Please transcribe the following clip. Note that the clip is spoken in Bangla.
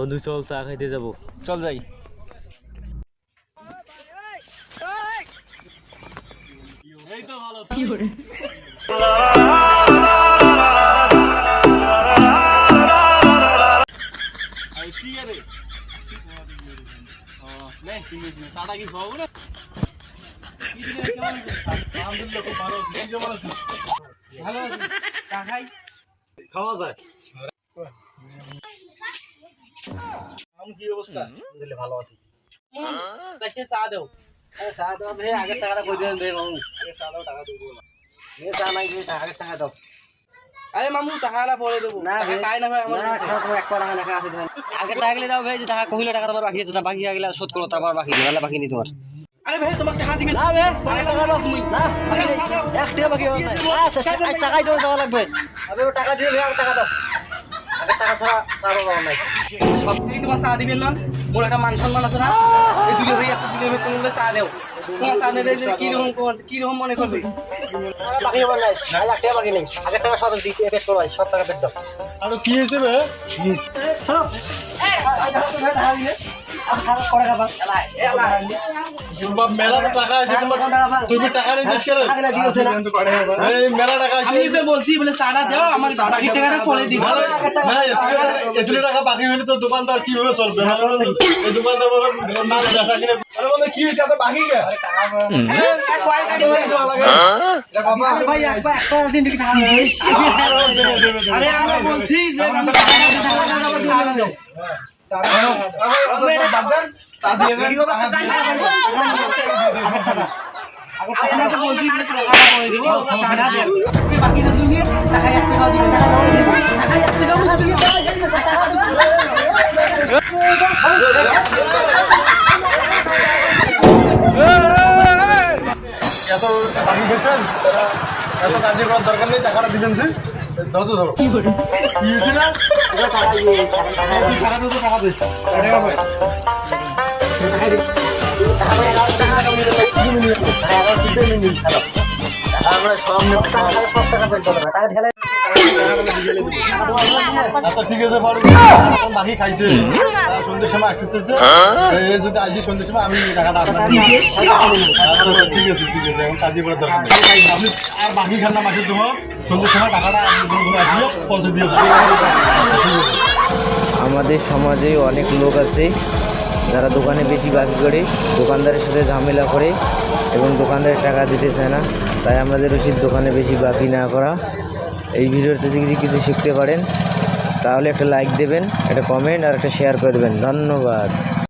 বন্ধু চল চা খাইতে যাবো। চল যাই। এই তো ভালো। চাটা কি খাওয়াবো না? ভালো আছি, চা খাই। খাওয়া যায়। কি অবস্থা? ভালো আছি। চারটে চা দাও। চা দাও ভাই, আগের টাকাটা কই দেবেন ভাই মামু? আগে চা দাও, টাকা দেবো না। চা নাই, আগের টাকা দাও। আরে মামু টাকাটা পরে দেবো, টাকা খাই না ভাই আমার কাছে। এক টাকা টাকা আছে। আগের টাকা গেলে দাও ভাই, যে টাকা কহিলে টাকা তোমার বাকি আছে, বাকি গেলে শোধ করো, তারপর বাকি দিও, বাকি নেই তোমার। আরে ভাই তোমার টাকা দিবে না ভাই, আগে টাকা দাও তুমি। না, এক টাকা বাকি হবে না। টাকাই দেওয়া যাওয়া লাগবে। আমি টাকা দিয়ে ভাই, টাকা দাও। আগের টাকা ছাড়া চারও যাওয়ার নাই। সব তোমার চা দিবেন না? মোর একটা মান সম্মান আছে না? এই দুলে ভাই আছে, দুলে ভাই কোনো চা দেও। তোমার চা নেবে কিরকম মনে করবে? বাকি হবে না, এক টাকা বাকি নেই। আগের টাকা সব দিতে পেট করো, সব টাকা পেট দাও। আর কি হয়েছে রে? মেলা টাকা আছে তোমার, তুমি টাকা নিয়ে দেশ করে এই মেলা টাকা আছে। আমি বলছি বলে চাটা দাও, আমার বাকি টাকাটা পরে দিব। এত টাকা বাকি হলে তো দোকানদার কিভাবে চলবে? এই দোকানদার না দেখা কিনে কি হয়েছে? এত বাকি কে? আরে আমরা বলছি যে আপনাকে বলছি টাকাটা পরে দিব, চাটা দেন। বাকিটা দিয়ে টাকা 1 টাকাও দিবে, টাকা দাও দিব, টাকা 1 টাকাও দিয়ে এত বাকি গেছেন, এত কাজে করার দরকার নেই, টাকাটা দিবেন যে দশ ধরো কি হয়েছে না? টাকা দে, টাকা দে। আচ্ছা ঠিক আছে, বাকি খাইছে সন্ধ্যের সময় আসতেছে, যদি আসি সন্ধ্যের সময় আমি টাকাটা আপনার। আচ্ছা ঠিক আছে, ঠিক আছে, এখন কাজে করার দরকার নেই। আপনি আর বাকি খান না, মাসের তোমার সন্ধ্যের সময় টাকাটা পৌঁছে দিয়ে যাবেন। আমাদের সমাজে অনেক লোক আছে যারা দোকানে বেশি বাকি করে, দোকানদারের সাথে ঝামেলা করে এবং দোকানদারের টাকা দিতে চায় না। তাই আমাদের উচিত দোকানে বেশি বাকি না করা। এই ভিডিওতে যদি কিছু শিখতে পারেন তাহলে একটা লাইক দেবেন, একটা কমেন্ট আর একটা শেয়ার করে দেবেন। ধন্যবাদ।